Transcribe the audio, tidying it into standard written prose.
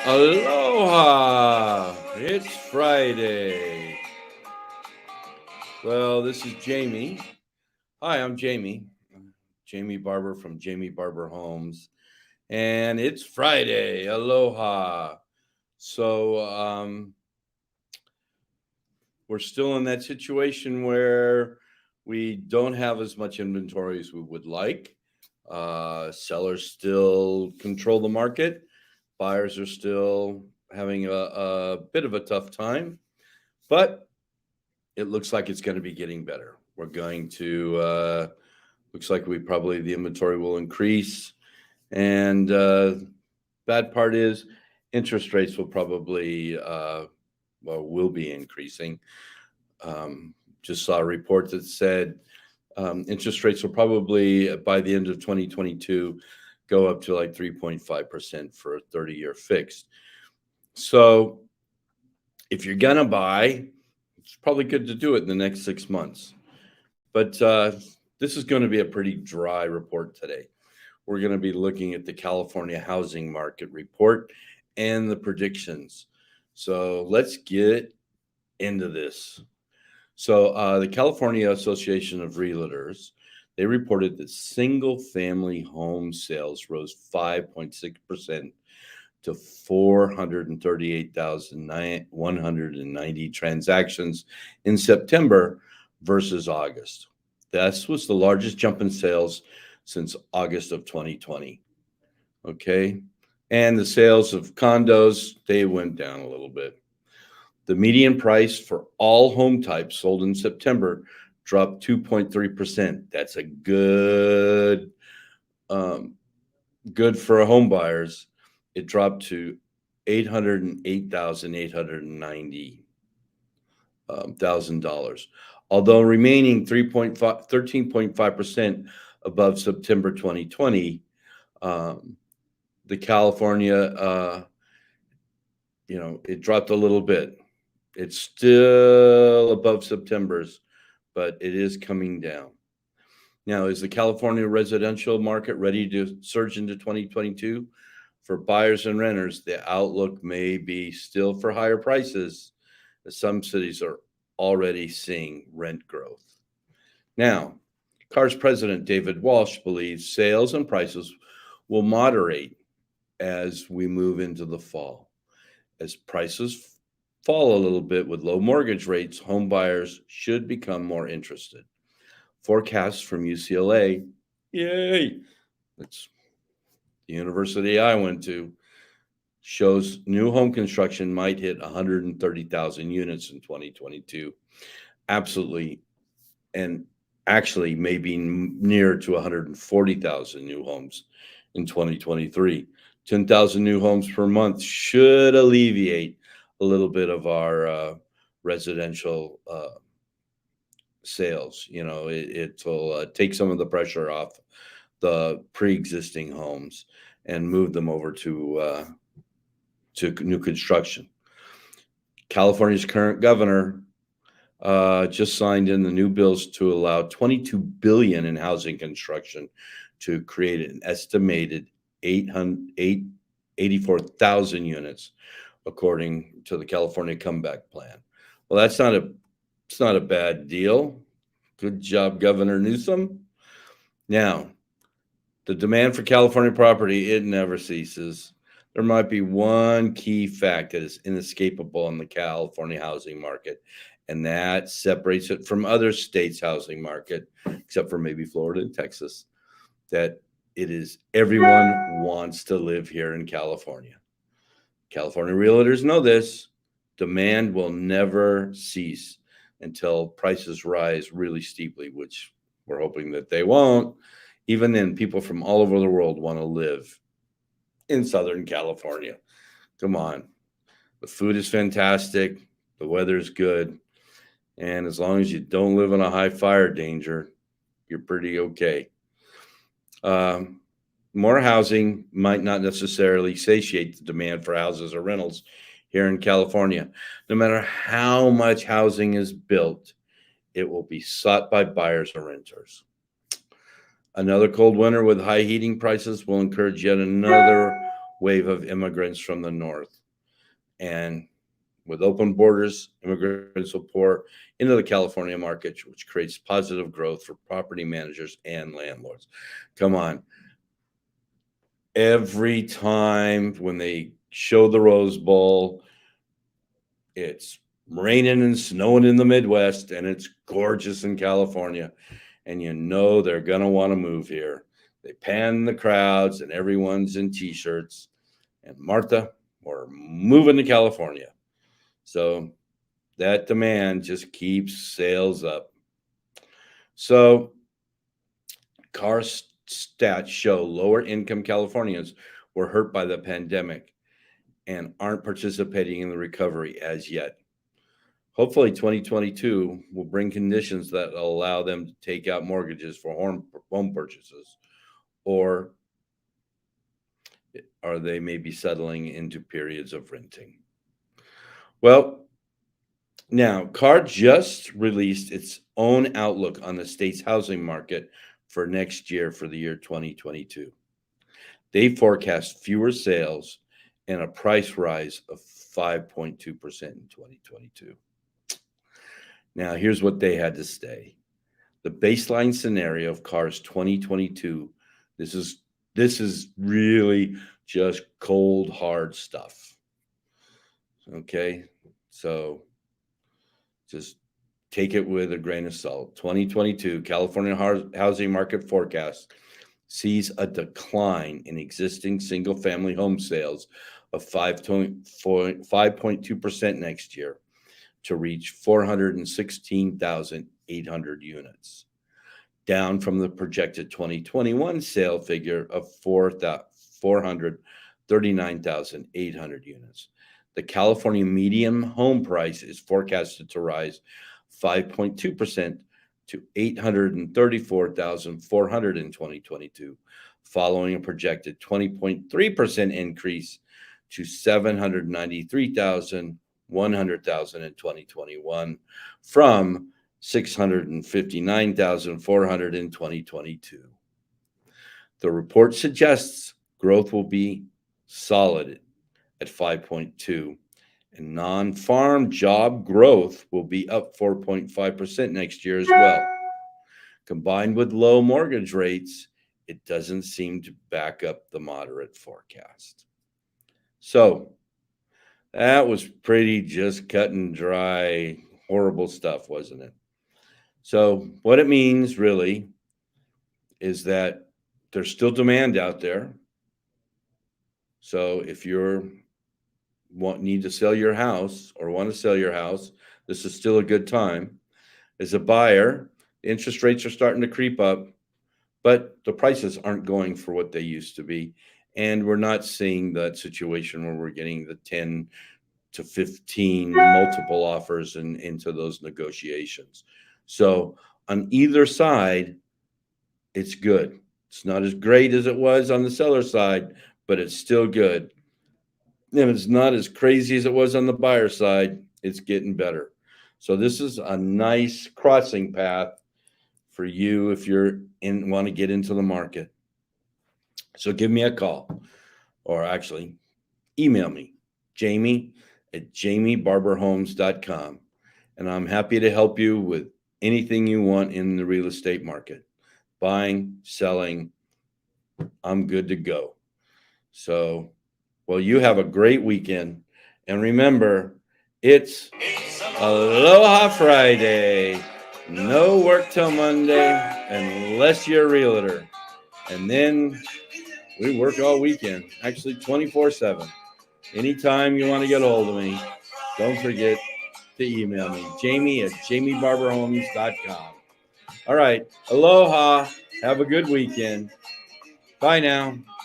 Aloha! It's Friday. Well, this is Jamie. Hi, I'm Jamie. Jamie Barber from Jamie Barber Homes. And it's Friday. Aloha. So, we're still in that situation where we don't have as much inventory as we would like. Sellers still control the market. Buyers are still having a bit of a tough time, but it looks like it's going to be getting better. We're going to, looks like the inventory will increase. And bad part is interest rates will probably, will be increasing. Just saw a report that said interest rates will probably, by the end of 2022, go up to like 3.5% for a 30-year fixed. So if you're going to buy, it's probably good to do it in the next 6 months. But this is going to be a pretty dry report today. We're going to be looking at the California housing market report and the predictions. So let's get into this. So the California Association of Realtors, they reported that single-family home sales rose 5.6% to 438,190 transactions in September versus August. This was the largest jump in sales since August of 2020. Okay. And the sales of condos, they went down a little bit. The median price for all home types sold in September dropped 2.3%. That's a good for a home buyers. It dropped to $808,890 although remaining 13.5% above September 2020. The California, it dropped a little bit. It's still above September's, but it is coming down. Now, is the California residential market ready to surge into 2022? For buyers and renters, the outlook may be still for higher prices, as some cities are already seeing rent growth. Now, CAR's president David Walsh believes sales and prices will moderate as we move into the fall. As prices fall a little bit with low mortgage rates, home buyers should become more interested. Forecasts from UCLA, yay, that's the university I went to, shows new home construction might hit 130,000 units in 2022. Absolutely. And actually maybe near to 140,000 new homes in 2023. 10,000 new homes per month should alleviate a little bit of our residential sales. It'll take some of the pressure off the pre-existing homes and move them over to new construction. California's current governor just signed in the new bills to allow $22 billion in housing construction to create an estimated 84,000 units, according to the California Comeback Plan. Well, it's not a bad deal. Good job, Governor Newsom. Now, the demand for California property, it never ceases. There might be one key fact that is inescapable in the California housing market, and that separates it from other states' housing market, except for maybe Florida and Texas, that it is everyone wants to live here in California. California realtors know this. Demand will never cease until prices rise really steeply, which we're hoping that they won't. Even then, people from all over the world want to live in Southern California. Come on. The food is fantastic. The weather is good. And as long as you don't live in a high fire danger, you're pretty okay. More housing might not necessarily satiate the demand for houses or rentals here in California. No matter how much housing is built, it will be sought by buyers or renters. Another cold winter with high heating prices will encourage yet another wave of immigrants from the north. And with open borders, immigrants will pour into the California market, which creates positive growth for property managers and landlords. Come on. Every time when they show the Rose Bowl, it's raining and snowing in the Midwest, and it's gorgeous in California. And you know they're going to want to move here. They pan the crowds, and everyone's in T-shirts. And Martha, we're moving to California. So that demand just keeps sales up. So car stats show lower income Californians were hurt by the pandemic and aren't participating in the recovery as yet. Hopefully 2022 will bring conditions that allow them to take out mortgages for home purchases, or they may be settling into periods of renting. Well, now, CAR just released its own outlook on the state's housing market for next year, for the year 2022. They forecast fewer sales and a price rise of 5.2% in 2022. Now, here's what they had to say. The baseline scenario of CAR's 2022, this is really just cold, hard stuff. Okay, so just take it with a grain of salt. 2022 California housing market forecast sees a decline in existing single-family home sales of 5.2% next year to reach 416,800 units, down from the projected 2021 sale figure of 439,800 units. The California median home price is forecasted to rise 5.2% to $834,400 in 2022, following a projected 20.3% increase to $793,100 in 2021 from $659,400 in 2022. The report suggests growth will be solid at 5.2%, and non-farm job growth will be up 4.5% next year as well. Combined with low mortgage rates, it doesn't seem to back up the moderate forecast. So that was pretty just cut and dry, horrible stuff, wasn't it? So what it means really is that there's still demand out there. So if you're need to sell your house or want to sell your house, this is still a good time. As a buyer, interest rates are starting to creep up, but the prices aren't going for what they used to be. And we're not seeing that situation where we're getting the 10 to 15 multiple offers into those negotiations. So on either side, it's good. It's not as great as it was on the seller side, but it's still good. And it's not as crazy as it was on the buyer side. It's getting better. So this is a nice crossing path for you if you're want to get into the market. So give me a call, or actually email me, jamie@jamiebarberhomes.com. And I'm happy to help you with anything you want in the real estate market. Buying, selling, I'm good to go. So, well, you have a great weekend. And remember, it's Aloha Friday. No work till Monday unless you're a realtor. And then we work all weekend, actually 24/7. Anytime you want to get a hold of me, don't forget to email me, jamie@jamiebarberhomes.com. All right. Aloha. Have a good weekend. Bye now.